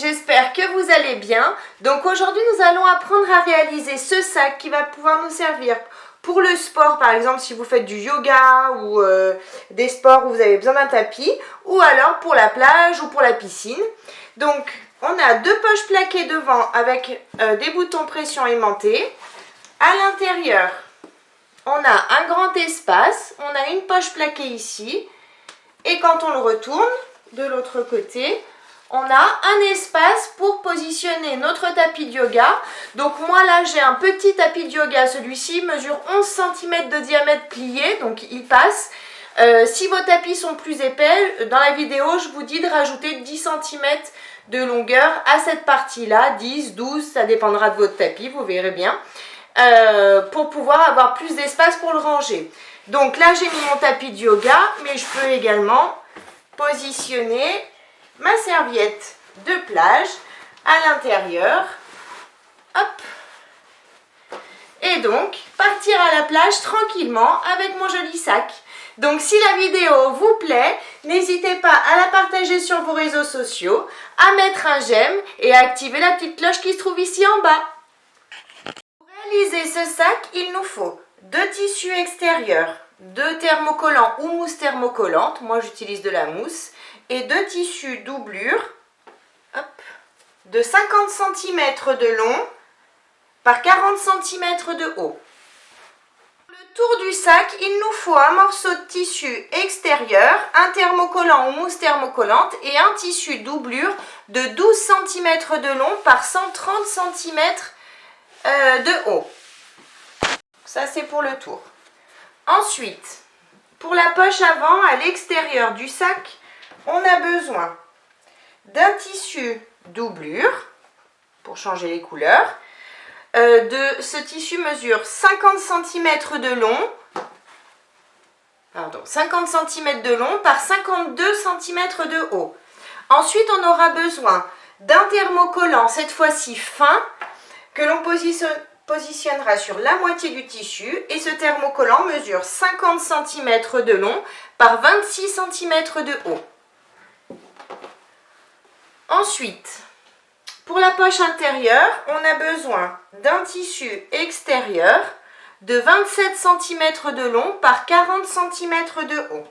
j'espère que vous allez bien. Donc aujourd'hui nous allons apprendre à réaliser ce sac qui va pouvoir nous servir pour le sport, par exemple si vous faites du yoga ou des sports où vous avez besoin d'un tapis, ou alors pour la plage ou pour la piscine. Donc on a deux poches plaquées devant avec des boutons pression aimantés. À l'intérieur, on a un grand espace, on a une poche plaquée ici, et quand on le retourne de l'autre côté, on a un espace pour positionner notre tapis de yoga. Donc moi là j'ai un petit tapis de yoga, celui-ci mesure 11 cm de diamètre plié, donc il passe. Si vos tapis sont plus épais, dans la vidéo je vous dis de rajouter 10 cm de longueur à cette partie-là, 10, 12, ça dépendra de votre tapis, vous verrez bien, pour pouvoir avoir plus d'espace pour le ranger. Donc là j'ai mis mon tapis de yoga, mais je peux également positionner ma serviette de plage à l'intérieur. Hop. Et donc partir à la plage tranquillement avec mon joli sac. Donc si la vidéo vous plaît, n'hésitez pas à la partager sur vos réseaux sociaux, à mettre un j'aime et à activer la petite cloche qui se trouve ici en bas. Pour réaliser ce sac, il nous faut deux tissus extérieurs, deux thermocollants ou mousse thermocollante, moi j'utilise de la mousse, et deux tissus doublure, hop, de 50 cm de long par 40 cm de haut. Pour le tour du sac, il nous faut un morceau de tissu extérieur, un thermocollant ou mousse thermocollante et un tissu doublure de 12 cm de long par 130 cm de haut. Ça c'est pour le tour. Ensuite, pour la poche avant à l'extérieur du sac, on a besoin d'un tissu doublure pour changer les couleurs. Ce tissu mesure 50 cm de long, 50 cm de long par 52 cm de haut. Ensuite, on aura besoin d'un thermocollant, cette fois-ci fin, que l'on positionnera sur la moitié du tissu, et ce thermocollant mesure 50 cm de long par 26 cm de haut. Ensuite, pour la poche intérieure, on a besoin d'un tissu extérieur de 27 cm de long par 40 cm de haut.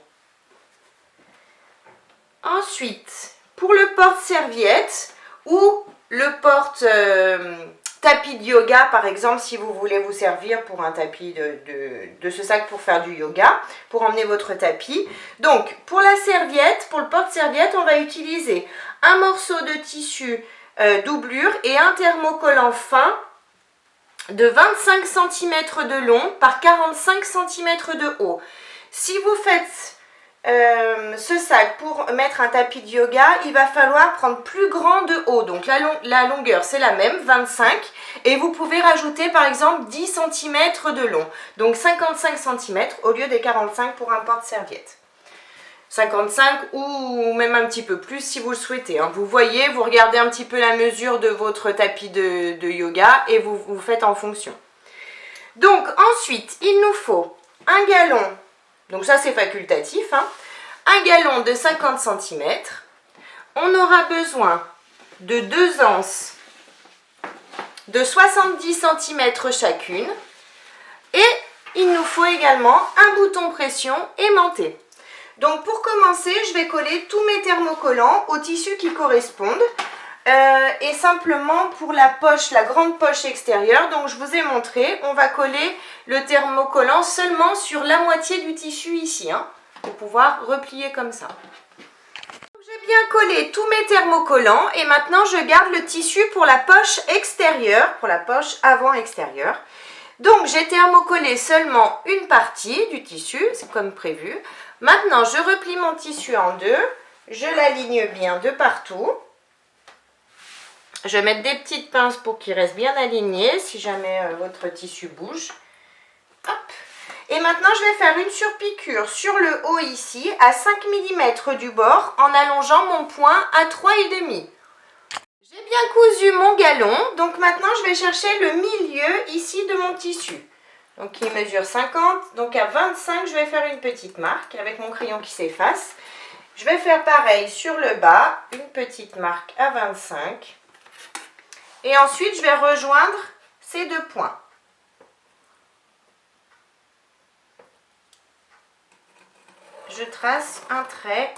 Ensuite, pour le porte-serviette ou le tapis de yoga, par exemple, si vous voulez vous servir pour un tapis de ce sac pour faire du yoga, pour emmener votre tapis. Donc, pour la serviette, pour le porte-serviette, on va utiliser un morceau de tissu doublure et un thermocollant fin de 25 cm de long par 45 cm de haut. Si vous faites ce sac pour mettre un tapis de yoga, il va falloir prendre plus grand de haut. Donc la longueur c'est la même, 25, et vous pouvez rajouter par exemple 10 cm de long. Donc 55 cm au lieu des 45 pour un porte-serviette. 55 ou même un petit peu plus si vous le souhaitez. Vous voyez, vous regardez un petit peu la mesure de votre tapis de yoga et vous faites en fonction. Donc ensuite, il nous faut un galon, donc ça c'est facultatif, un galon de 50 cm. On aura besoin de deux anses de 70 cm chacune. Et il nous faut également un bouton pression aimanté. Donc pour commencer, je vais coller tous mes thermocollants au tissu qui correspondent. Et simplement pour la poche, la grande poche extérieure, donc je vous ai montré, on va coller le thermocollant seulement sur la moitié du tissu ici, pour pouvoir replier comme ça. J'ai bien collé tous mes thermocollants et maintenant je garde le tissu pour la poche extérieure, pour la poche avant extérieure. Donc j'ai thermocollé seulement une partie du tissu, c'est comme prévu. Maintenant je replie mon tissu en deux, je l'aligne bien de partout. Je vais mettre des petites pinces pour qu'il reste bien aligné si jamais votre tissu bouge. Hop. Et maintenant je vais faire une surpiqûre sur le haut ici à 5 mm du bord en allongeant mon point à 3,5. J'ai bien cousu mon galon, donc maintenant je vais chercher le milieu ici de mon tissu. Donc il mesure 50, donc à 25 je vais faire une petite marque avec mon crayon qui s'efface. Je vais faire pareil sur le bas, une petite marque à 25. Et ensuite, je vais rejoindre ces 2 points. Je trace un trait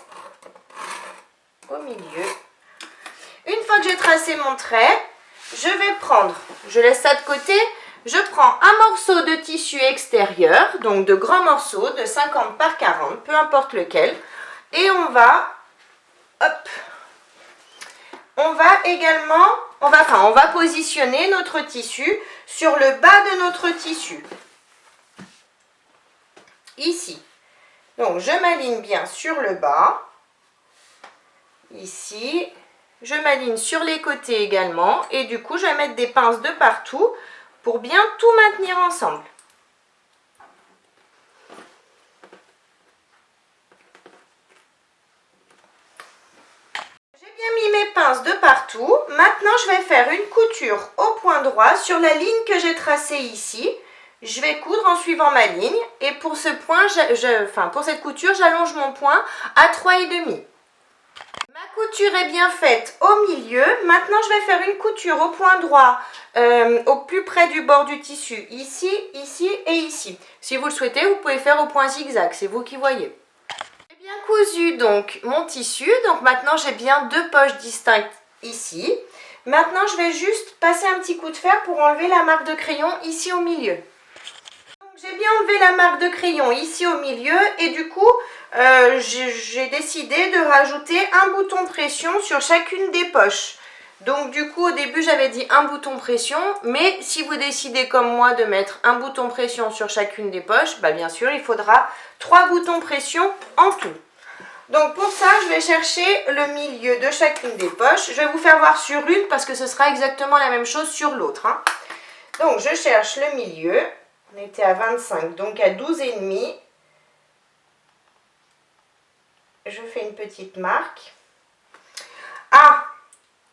au milieu. Une fois que j'ai tracé mon trait, je vais prendre, je laisse ça de côté, je prends un morceau de tissu extérieur, donc de grands morceaux de 50 par 40, peu importe lequel, et on va également, on va positionner notre tissu sur le bas de notre tissu, ici. Donc je m'aligne bien sur le bas, ici, je m'aligne sur les côtés également, et du coup je vais mettre des pinces de partout pour bien tout maintenir ensemble. Mis mes pinces de partout. Maintenant, je vais faire une couture au point droit sur la ligne que j'ai tracée ici. Je vais coudre en suivant ma ligne et pour ce point, pour cette couture, j'allonge mon point à 3,5. Ma couture est bien faite au milieu. Maintenant, je vais faire une couture au point droit, au plus près du bord du tissu, ici, ici et ici. Si vous le souhaitez, vous pouvez faire au point zigzag, c'est vous qui voyez. J'ai bien cousu donc mon tissu, donc maintenant j'ai bien 2 poches distinctes ici. Maintenant je vais juste passer un petit coup de fer pour enlever la marque de crayon ici au milieu. J'ai bien enlevé la marque de crayon ici au milieu et du coup j'ai décidé de rajouter un bouton pression sur chacune des poches. Donc du coup au début j'avais dit un bouton pression, mais si vous décidez comme moi de mettre un bouton pression sur chacune des poches, bah bien sûr il faudra 3 boutons pression en tout. Donc pour ça je vais chercher le milieu de chacune des poches. Je vais vous faire voir sur une parce que ce sera exactement la même chose sur l'autre, hein. Donc je cherche le milieu, on était à 25, donc à 12,5. Je fais une petite marque. Ah,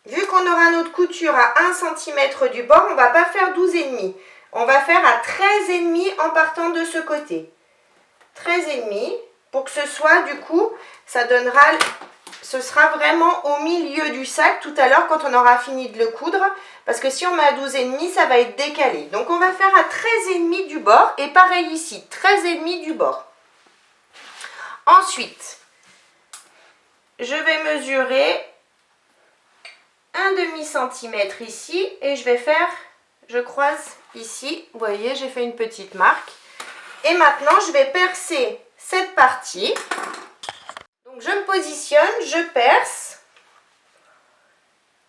vu qu'on aura notre couture à 1 cm du bord, on ne va pas faire 12,5. On va faire à 13,5 en partant de ce côté. 13,5 pour que ce soit, du coup, ce sera vraiment au milieu du sac tout à l'heure quand on aura fini de le coudre. Parce que si on met à 12,5, ça va être décalé. Donc on va faire à 13,5 du bord et pareil ici, 13,5 du bord. Ensuite, je vais mesurer un demi-centimètre ici et je vais faire, je croise ici, vous voyez, j'ai fait une petite marque. Et maintenant, je vais percer cette partie. Donc, je me positionne, je perce.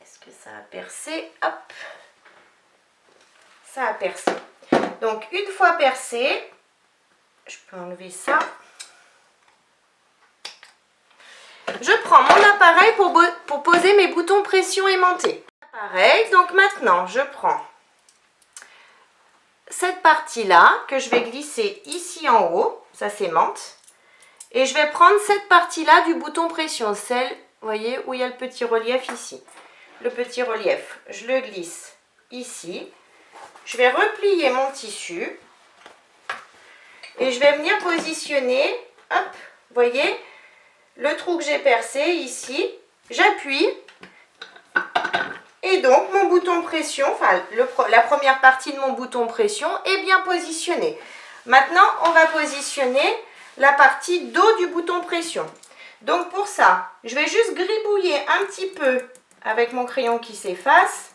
Est-ce que ça a percé? Hop. Ça a percé. Donc, une fois percé, je peux enlever ça. Je prends mon appareil pour poser mes boutons pression aimantés. Pareil, donc maintenant, je prends cette partie-là que je vais glisser ici en haut, ça s'aimante. Et je vais prendre cette partie-là du bouton pression, celle, vous voyez, où il y a le petit relief ici. Le petit relief, je le glisse ici. Je vais replier mon tissu. Et je vais venir positionner, hop, vous voyez, le trou que j'ai percé ici. J'appuie. Et donc, mon bouton pression, enfin, la première partie de mon bouton pression est bien positionnée. Maintenant, on va positionner la partie dos du bouton pression. Donc, pour ça, je vais juste gribouiller un petit peu avec mon crayon qui s'efface.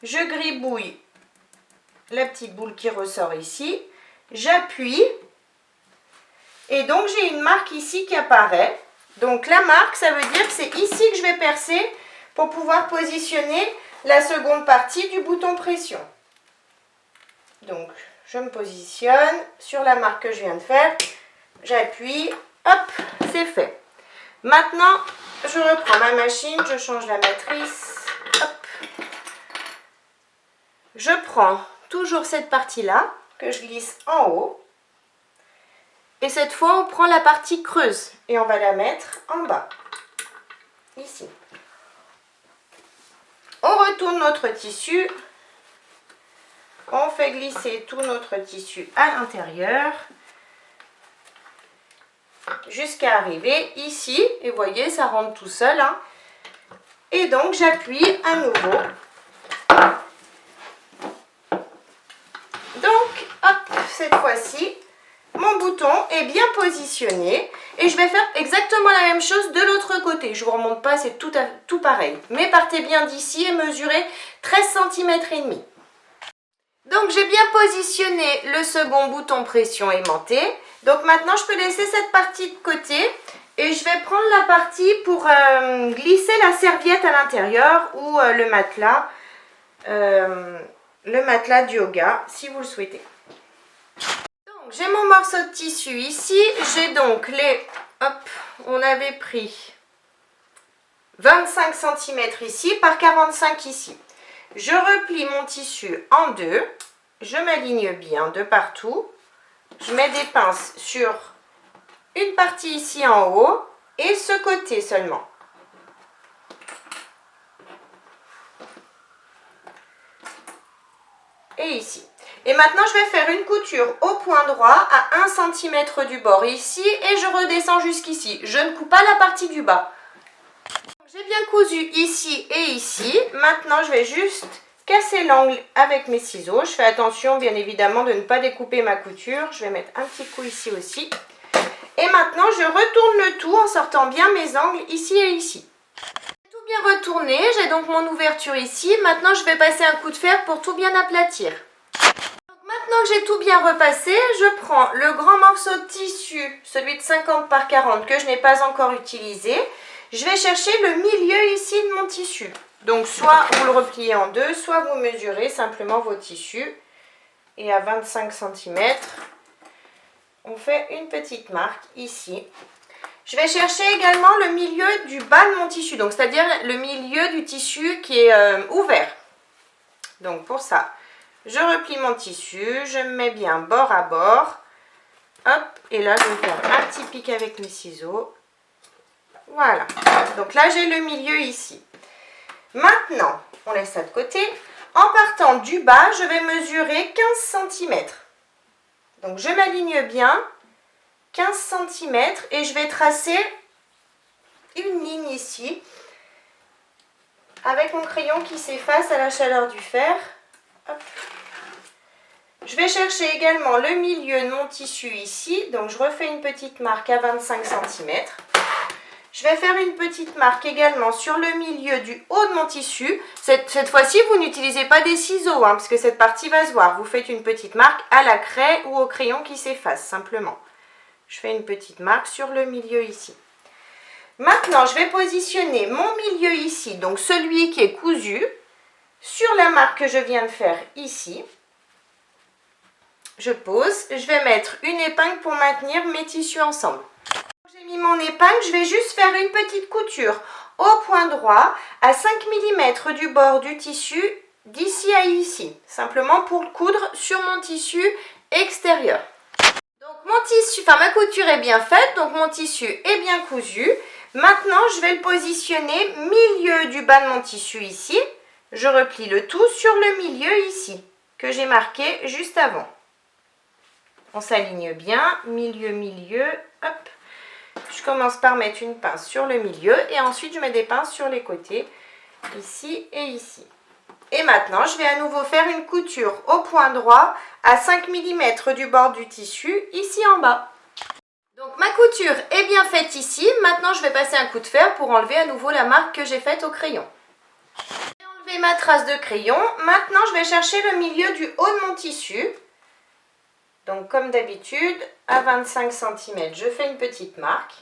Je gribouille la petite boule qui ressort ici. J'appuie. Et donc, j'ai une marque ici qui apparaît. Donc, la marque, ça veut dire que c'est ici que je vais percer pour pouvoir positionner la seconde partie du bouton pression. Donc, je me positionne sur la marque que je viens de faire. J'appuie, hop, c'est fait. Maintenant, je reprends ma machine, je change la matrice. Hop. Je prends toujours cette partie-là que je glisse en haut. Et cette fois, on prend la partie creuse et on va la mettre en bas. Ici. On retourne notre tissu. On fait glisser tout notre tissu à l'intérieur. jusqu'à arriver ici. Et vous voyez, ça rentre tout seul, hein. Et donc, j'appuie à nouveau. Donc, hop, cette fois-ci, mon bouton est bien positionné. Et je vais faire exactement la même chose de l'autre côté. Je ne vous remonte pas, c'est tout pareil. Mais partez bien d'ici et mesurez 13 cm et demi. Donc, j'ai bien positionné le second bouton pression aimanté. Donc, maintenant, je peux laisser cette partie de côté. Et je vais prendre la partie pour glisser la serviette à l'intérieur ou le matelas de yoga, si vous le souhaitez. Donc, j'ai mon morceau de tissu ici. J'ai donc les... Hop, on avait pris 25 cm ici par 45 ici. Je replie mon tissu en deux. Je m'aligne bien de partout. Je mets des pinces sur une partie ici en haut et ce côté seulement. Et ici. Et maintenant, je vais faire une couture au point droit à 1 cm du bord ici et je redescends jusqu'ici. Je ne coupe pas la partie du bas. J'ai bien cousu ici et ici. Maintenant, je vais juste casser l'angle avec mes ciseaux. Je fais attention, bien évidemment, de ne pas découper ma couture. Je vais mettre un petit coup ici aussi. Et maintenant, je retourne le tout en sortant bien mes angles ici et ici. Tout bien retourné, j'ai donc mon ouverture ici. Maintenant, je vais passer un coup de fer pour tout bien aplatir. Donc, maintenant que j'ai tout bien repassé, je prends le grand morceau de tissu, celui de 50 par 40 que je n'ai pas encore utilisé. Je vais chercher le milieu ici de mon tissu. Donc, soit vous le repliez en deux, soit vous mesurez simplement vos tissus. Et à 25 cm, on fait une petite marque ici. Je vais chercher également le milieu du bas de mon tissu, donc c'est-à-dire le milieu du tissu qui est ouvert. Donc pour ça, je replie mon tissu, je me mets bien bord à bord. Hop, et là je vais faire un petit pic avec mes ciseaux. Voilà, donc là j'ai le milieu ici. Maintenant, on laisse ça de côté. En partant du bas, je vais mesurer 15 cm. Donc je m'aligne bien, 15 cm, et je vais tracer une ligne ici, avec mon crayon qui s'efface à la chaleur du fer. Hop. Je vais chercher également le milieu de mon tissu ici, donc je refais une petite marque à 25 cm. Je vais faire une petite marque également sur le milieu du haut de mon tissu. Cette fois-ci, vous n'utilisez pas des ciseaux, hein, parce que cette partie va se voir. Vous faites une petite marque à la craie ou au crayon qui s'efface, simplement. Je fais une petite marque sur le milieu ici. Maintenant, je vais positionner mon milieu ici, donc celui qui est cousu, sur la marque que je viens de faire ici. Je pose. Je vais mettre une épingle pour maintenir mes tissus ensemble. J'ai mis mon épingle, je vais juste faire une petite couture au point droit à 5 mm du bord du tissu d'ici à ici, simplement pour le coudre sur mon tissu extérieur. Donc mon tissu, ma couture est bien faite, donc mon tissu est bien cousu. Maintenant, je vais le positionner milieu du bas de mon tissu ici. Je replie le tout sur le milieu ici, que j'ai marqué juste avant. On s'aligne bien, milieu, milieu, hop. Je commence par mettre une pince sur le milieu et ensuite je mets des pinces sur les côtés, ici et ici. Et maintenant, je vais à nouveau faire une couture au point droit à 5 mm du bord du tissu, ici en bas. Donc ma couture est bien faite ici. Maintenant, je vais passer un coup de fer pour enlever à nouveau la marque que j'ai faite au crayon. J'ai enlevé ma trace de crayon. Maintenant, je vais chercher le milieu du haut de mon tissu. Donc comme d'habitude, à 25 cm, je fais une petite marque.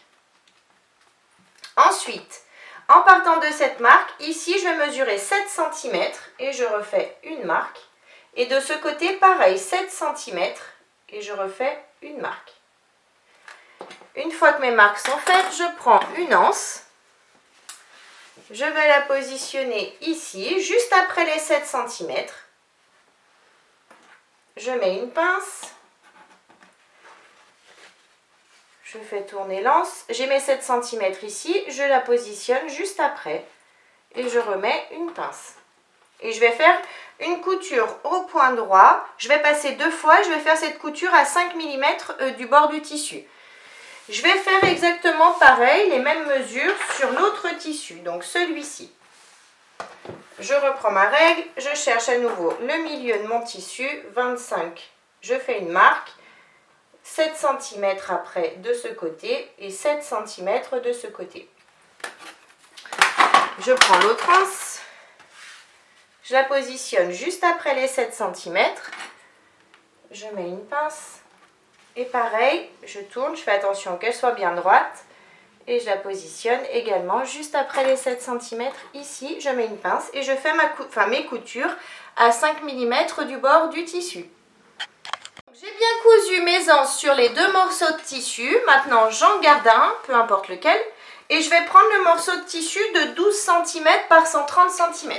Ensuite, en partant de cette marque, ici je vais mesurer 7 cm et je refais une marque. Et de ce côté, pareil, 7 cm et je refais une marque. Une fois que mes marques sont faites, je prends une anse. Je vais la positionner ici, juste après les 7 cm. Je mets une pince. Je fais tourner l'anse. J'ai mes 7 cm ici. Je la positionne juste après. Et je remets une pince. Et je vais faire une couture au point droit. Je vais passer deux fois. Je vais faire cette couture à 5 mm du bord du tissu. Je vais faire exactement pareil, les mêmes mesures sur l'autre tissu, donc celui-ci. Je reprends ma règle, je cherche à nouveau le milieu de mon tissu, 25. Je fais une marque, 7 cm après de ce côté et 7 cm de ce côté. Je prends l'autre anse, je la positionne juste après les 7 cm. Je mets une pince. Et pareil, je tourne, je fais attention qu'elle soit bien droite et je la positionne également juste après les 7 cm. Ici, je mets une pince et je fais mes coutures à 5 mm du bord du tissu. J'ai bien cousu mes anses sur les deux morceaux de tissu. Maintenant, j'en garde un, peu importe lequel, et je vais prendre le morceau de tissu de 12 cm par 130 cm.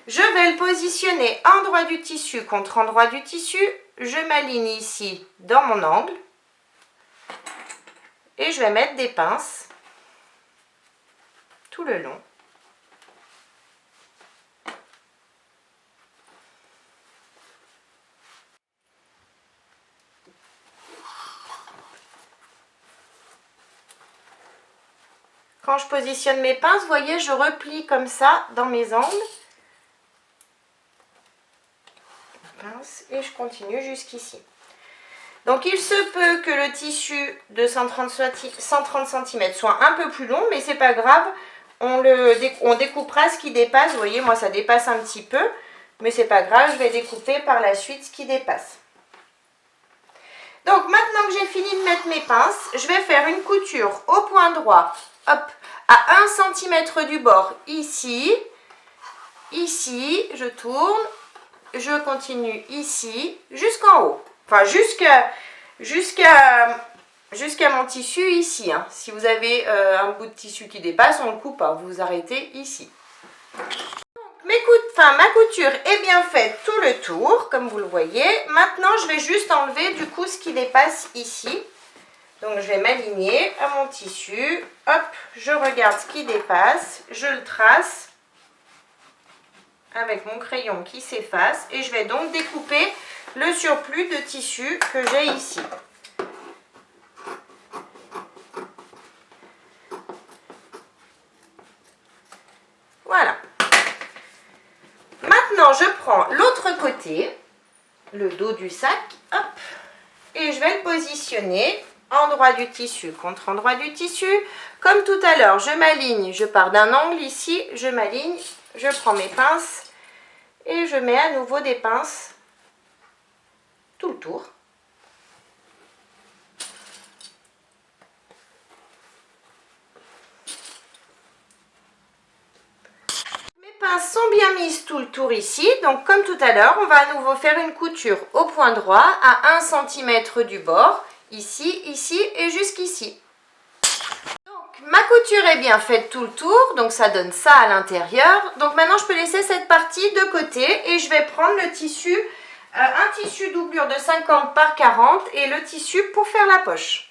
Je vais le positionner endroit du tissu contre endroit du tissu. Je m'aligne ici dans mon angle et je vais mettre des pinces tout le long. Quand je positionne mes pinces, vous voyez, je replie comme ça dans mes angles. Pince, et je continue jusqu'ici. Donc il se peut que le tissu de 130 cm soit un peu plus long, mais c'est pas grave, on découpera ce qui dépasse. Vous voyez, moi ça dépasse un petit peu, mais c'est pas grave, je vais découper par la suite ce qui dépasse. Donc maintenant que j'ai fini de mettre mes pinces, je vais faire une couture au point droit, hop, à 1 cm du bord, ici, je tourne, je continue ici, jusqu'en haut, enfin jusqu'à mon tissu ici. Hein. Si vous avez un bout de tissu qui dépasse, on ne le coupe pas, vous vous arrêtez ici. Donc, ma couture est bien faite tout le tour, comme vous le voyez. Maintenant, je vais juste enlever du coup ce qui dépasse ici. Donc, je vais m'aligner à mon tissu. Hop, je regarde ce qui dépasse, je le trace avec mon crayon qui s'efface et je vais donc découper le surplus de tissu que j'ai ici. Voilà. Maintenant, je prends l'autre côté, le dos du sac, hop, et je vais le positionner endroit du tissu contre endroit du tissu. Comme tout à l'heure, je m'aligne, je pars d'un angle ici, je m'aligne, je prends mes pinces et je mets à nouveau des pinces tout le tour. Mes pinces sont bien mises tout le tour ici, donc comme tout à l'heure, on va à nouveau faire une couture au point droit à 1 cm du bord, ici, ici et jusqu'ici. Ma couture est bien faite tout le tour, donc ça donne ça à l'intérieur. Donc maintenant, je peux laisser cette partie de côté et je vais prendre le tissu, un tissu doublure de 50 par 40 et le tissu pour faire la poche.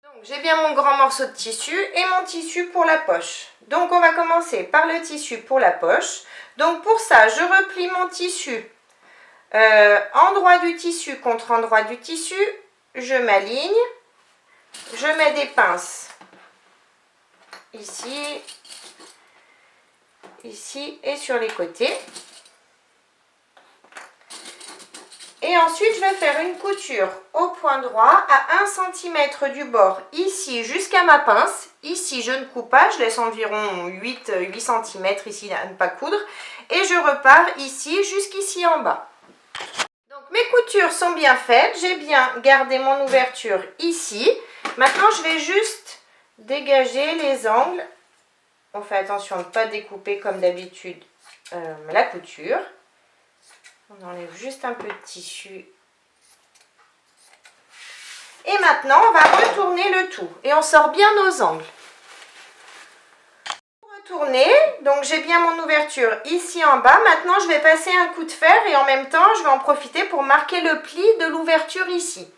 Donc j'ai bien mon grand morceau de tissu et mon tissu pour la poche. Donc on va commencer par le tissu pour la poche. Donc pour ça, je replie mon tissu endroit du tissu contre endroit du tissu. Je m'aligne, je mets des pinces. Ici, ici et sur les côtés. Et ensuite, je vais faire une couture au point droit à 1 cm du bord, ici jusqu'à ma pince. Ici, je ne coupe pas, je laisse environ 8 cm ici à ne pas coudre. Et je repars ici jusqu'ici en bas. Donc, mes coutures sont bien faites. J'ai bien gardé mon ouverture ici. Maintenant, je vais juste dégager les angles. On fait attention de ne pas découper comme d'habitude la couture. On enlève juste un peu de tissu. Et maintenant, on va retourner le tout. Et on sort bien nos angles. Pour retourner, donc j'ai bien mon ouverture ici en bas. Maintenant, je vais passer un coup de fer et en même temps, je vais en profiter pour marquer le pli de l'ouverture ici.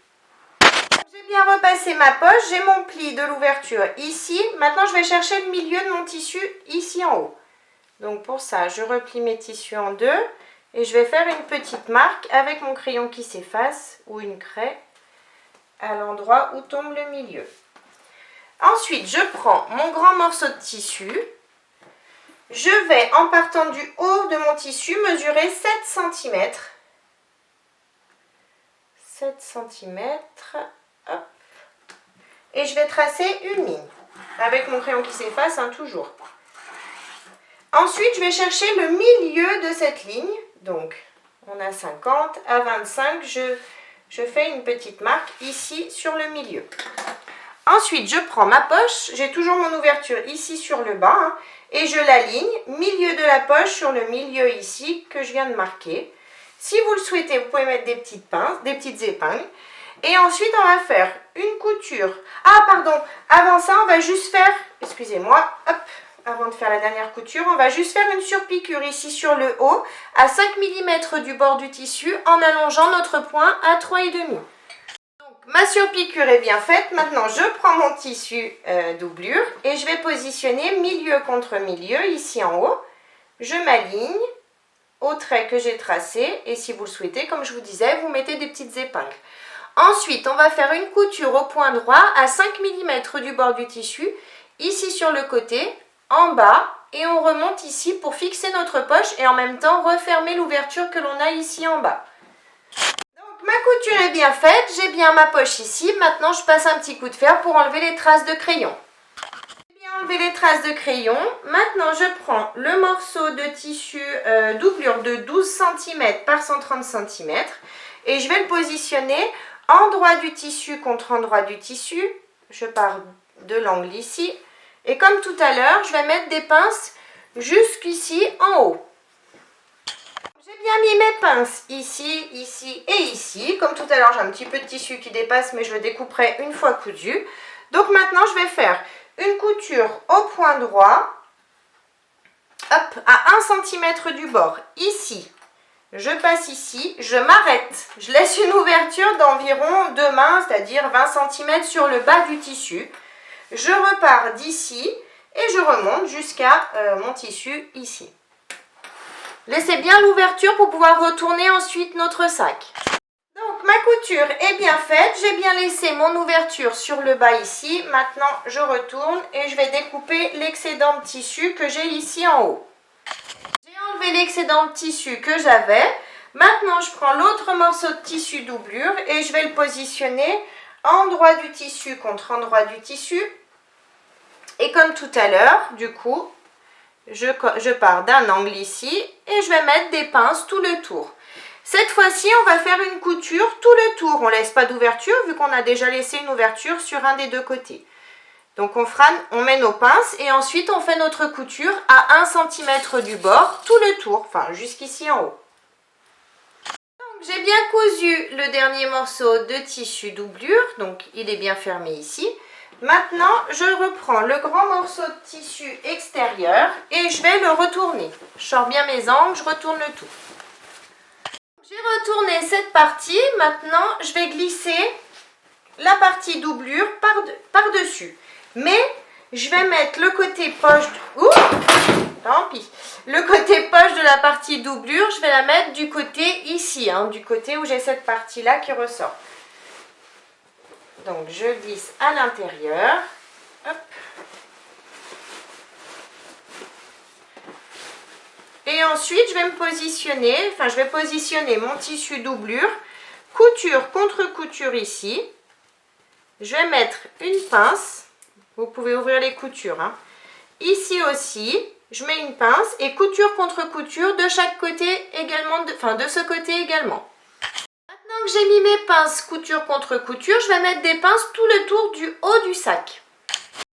J'ai bien repassé ma poche, j'ai mon pli de l'ouverture ici. Maintenant, je vais chercher le milieu de mon tissu ici en haut. Donc pour ça, je replie mes tissus en deux et je vais faire une petite marque avec mon crayon qui s'efface ou une craie. à l'endroit où tombe le milieu. Ensuite, je prends mon grand morceau de tissu. Je vais, en partant du haut de mon tissu, mesurer 7 cm. 7 cm. Hop. Et je vais tracer une ligne. Avec mon crayon qui s'efface, hein, toujours. Ensuite, je vais chercher le milieu de cette ligne. Donc, on a 50. À 25, je fais une petite marque ici sur le milieu. Ensuite, je prends ma poche. J'ai toujours mon ouverture ici sur le bas. Hein, et je l'aligne, milieu de la poche sur le milieu ici que je viens de marquer. Si vous le souhaitez, vous pouvez mettre des petites pinces, des petites épingles. Et ensuite, on va faire une couture. Ah, pardon, avant ça, on va juste faire, excusez-moi, hop, avant de faire la dernière couture, on va juste faire une surpiqûre ici sur le haut, à 5 mm du bord du tissu, en allongeant notre point à 3,5. Ma surpiqûre est bien faite. Maintenant, je prends mon tissu doublure et je vais positionner milieu contre milieu ici en haut. Je m'aligne au trait que j'ai tracé et si vous le souhaitez, comme je vous disais, vous mettez des petites épingles. Ensuite, on va faire une couture au point droit à 5 mm du bord du tissu, ici sur le côté, en bas, et on remonte ici pour fixer notre poche et en même temps refermer l'ouverture que l'on a ici en bas. Ma couture est bien faite, j'ai bien ma poche ici. Maintenant, je passe un petit coup de fer pour enlever les traces de crayon. J'ai bien enlevé les traces de crayon. Maintenant, je prends le morceau de tissu doublure de 12 cm par 130 cm et je vais le positionner endroit du tissu contre endroit du tissu. Je pars de l'angle ici. Et comme tout à l'heure, je vais mettre des pinces jusqu'ici en haut. J'ai bien mis mes pinces ici, ici et ici. Comme tout à l'heure, j'ai un petit peu de tissu qui dépasse, mais je le découperai une fois cousu. Donc maintenant, je vais faire une couture au point droit, hop, à 1 cm du bord, ici. Je passe ici, je m'arrête. Je laisse une ouverture d'environ 2 mains, c'est-à-dire 20 cm sur le bas du tissu. Je repars d'ici et je remonte jusqu'à mon tissu ici. Laissez bien l'ouverture pour pouvoir retourner ensuite notre sac. Donc ma couture est bien faite, j'ai bien laissé mon ouverture sur le bas ici. Maintenant je retourne et je vais découper l'excédent de tissu que j'ai ici en haut. J'ai enlevé l'excédent de tissu que j'avais. Maintenant je prends l'autre morceau de tissu doublure et je vais le positionner endroit du tissu contre endroit du tissu. Et comme tout à l'heure, du coup, je pars d'un angle ici et je vais mettre des pinces tout le tour. Cette fois-ci, on va faire une couture tout le tour. On ne laisse pas d'ouverture vu qu'on a déjà laissé une ouverture sur un des deux côtés. Donc on met nos pinces et ensuite on fait notre couture à 1 cm du bord tout le tour, enfin jusqu'ici en haut. J'ai bien cousu le dernier morceau de tissu doublure, donc il est bien fermé ici. Maintenant, je reprends le grand morceau de tissu extérieur et je vais le retourner. Je sors bien mes angles, je retourne le tout. J'ai retourné cette partie. Maintenant, je vais glisser la partie doublure par-dessus. Mais je vais mettre le côté poche... Tant pis. Le côté poche de la partie doublure, je vais la mettre du côté ici, hein, du côté où j'ai cette partie-là qui ressort. Donc, je glisse à l'intérieur. Et ensuite, je vais me positionner, je vais positionner mon tissu doublure, couture contre couture ici. Je vais mettre une pince. Vous pouvez ouvrir les coutures. Hein. Ici aussi, je mets une pince et couture contre couture de chaque côté également, de ce côté également. Maintenant que j'ai mis mes pinces couture contre couture, je vais mettre des pinces tout le tour du haut du sac.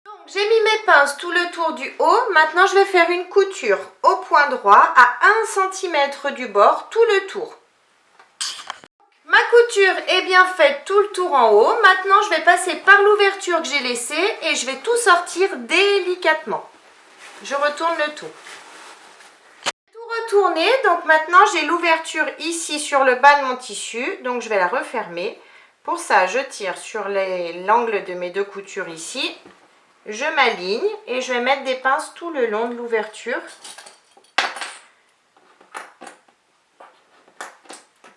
Donc j'ai mis mes pinces tout le tour du haut. Maintenant je vais faire une couture au point droit à 1 cm du bord tout le tour. Ma couture est bien faite tout le tour en haut. Maintenant je vais passer par l'ouverture que j'ai laissée et je vais tout sortir délicatement. Je retourne le tout. Retourner, donc maintenant j'ai l'ouverture ici sur le bas de mon tissu, donc je vais la refermer. Pour ça, je tire sur l'angle de mes deux coutures ici, je m'aligne et je vais mettre des pinces tout le long de l'ouverture.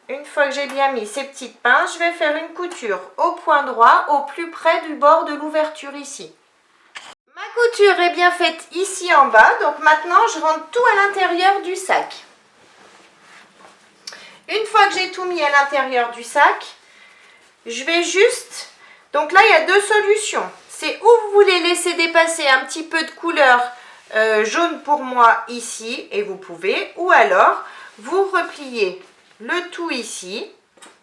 une fois que j'ai bien mis ces petites pinces, je vais faire une couture au point droit, au plus près du bord de l'ouverture ici. Ma couture est bien faite ici en bas, donc maintenant je rentre tout à l'intérieur du sac. Une fois que j'ai tout mis à l'intérieur du sac, je vais juste... Donc là, il y a deux solutions. C'est où vous voulez laisser dépasser un petit peu de couleur jaune pour moi ici, et vous pouvez, ou alors vous repliez le tout ici.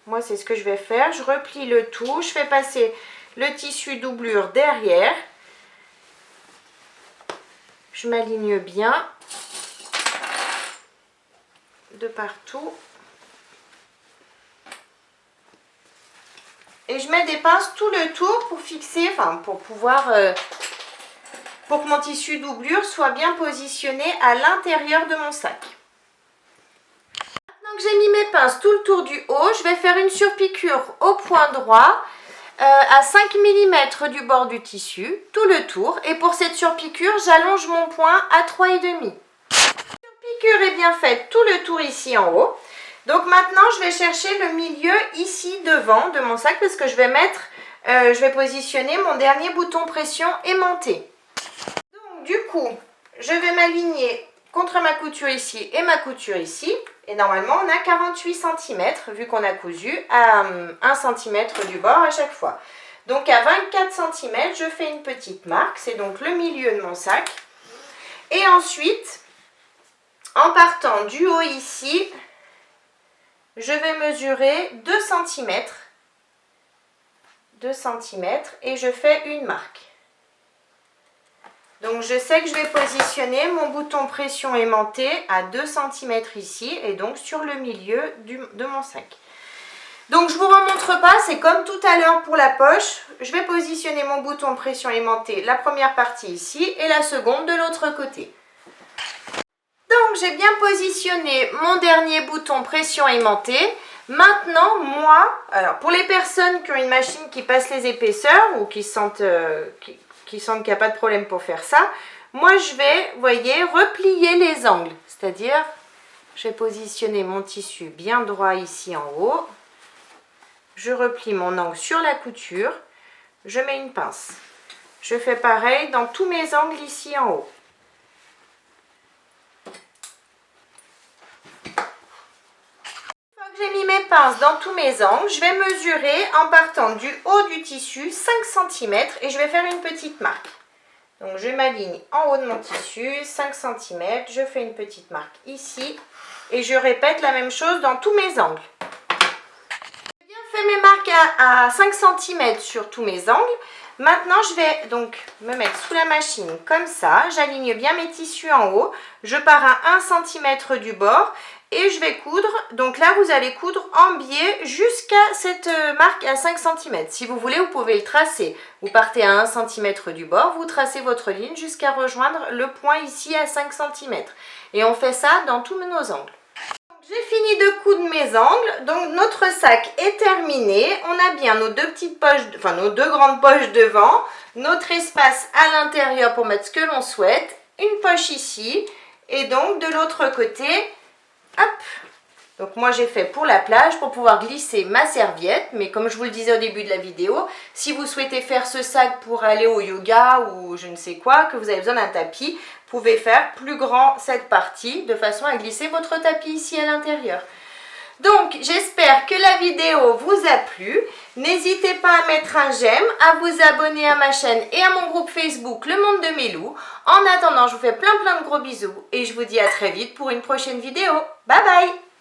Moi, c'est ce que je vais faire. Je replie le tout, je fais passer le tissu doublure derrière. Je m'aligne bien de partout. Et je mets des pinces tout le tour pour fixer, enfin pour pouvoir, pour que mon tissu doublure soit bien positionné à l'intérieur de mon sac. Maintenant que j'ai mis mes pinces tout le tour du haut, je vais faire une surpiqûre au point droit à 5 mm du bord du tissu, tout le tour. Et pour cette surpiqûre, j'allonge mon point à 3,5. La surpiqûre est bien faite tout le tour ici en haut. Donc maintenant, je vais chercher le milieu ici devant de mon sac parce que je vais mettre, je vais positionner mon dernier bouton pression aimanté. Donc du coup, je vais m'aligner contre ma couture ici et ma couture ici. Et normalement, on a 48 cm vu qu'on a cousu à 1 cm du bord à chaque fois. Donc à 24 cm, je fais une petite marque. C'est donc le milieu de mon sac. Et ensuite, en partant du haut ici... Je vais mesurer 2 cm et je fais une marque. Donc je sais que je vais positionner mon bouton pression aimanté à 2 cm ici et donc sur le milieu de mon sac. Donc je ne vous remontre pas, c'est comme tout à l'heure pour la poche. Je vais positionner mon bouton pression aimanté, la première partie ici et la seconde de l'autre côté. Donc j'ai bien positionné mon dernier bouton pression aimanté. Maintenant, moi, alors pour les personnes qui ont une machine qui passe les épaisseurs ou qui sentent qu'il n'y a pas de problème pour faire ça, moi je vais, vous voyez, replier les angles. C'est-à-dire, je vais positionner mon tissu bien droit ici en haut. Je replie mon angle sur la couture. Je mets une pince. Je fais pareil dans tous mes angles ici en haut. J'ai mis mes pinces dans tous mes angles, je vais mesurer en partant du haut du tissu 5 cm et je vais faire une petite marque. Donc je m'aligne en haut de mon tissu, 5 cm, je fais une petite marque ici et je répète la même chose dans tous mes angles. J'ai bien fait mes marques à 5 cm sur tous mes angles. Maintenant je vais donc me mettre sous la machine comme ça, j'aligne bien mes tissus en haut, je pars à 1 cm du bord. Et je vais coudre, donc là vous allez coudre en biais jusqu'à cette marque à 5 cm. Si vous voulez, vous pouvez le tracer. Vous partez à 1 cm du bord, vous tracez votre ligne jusqu'à rejoindre le point ici à 5 cm. Et on fait ça dans tous nos angles. J'ai fini de coudre mes angles, donc notre sac est terminé. On a bien nos deux petites poches, enfin nos deux grandes poches devant, notre espace à l'intérieur pour mettre ce que l'on souhaite, une poche ici, et donc de l'autre côté... Hop. Donc moi j'ai fait pour la plage pour pouvoir glisser ma serviette, mais comme je vous le disais au début de la vidéo, si vous souhaitez faire ce sac pour aller au yoga ou je ne sais quoi, que vous avez besoin d'un tapis, vous pouvez faire plus grand cette partie de façon à glisser votre tapis ici à l'intérieur. Donc j'espère que la vidéo vous a plu. N'hésitez pas à mettre un j'aime, à vous abonner à ma chaîne et à mon groupe Facebook Le Monde de Mélou. En attendant, je vous fais plein de gros bisous et je vous dis à très vite pour une prochaine vidéo. Bye bye!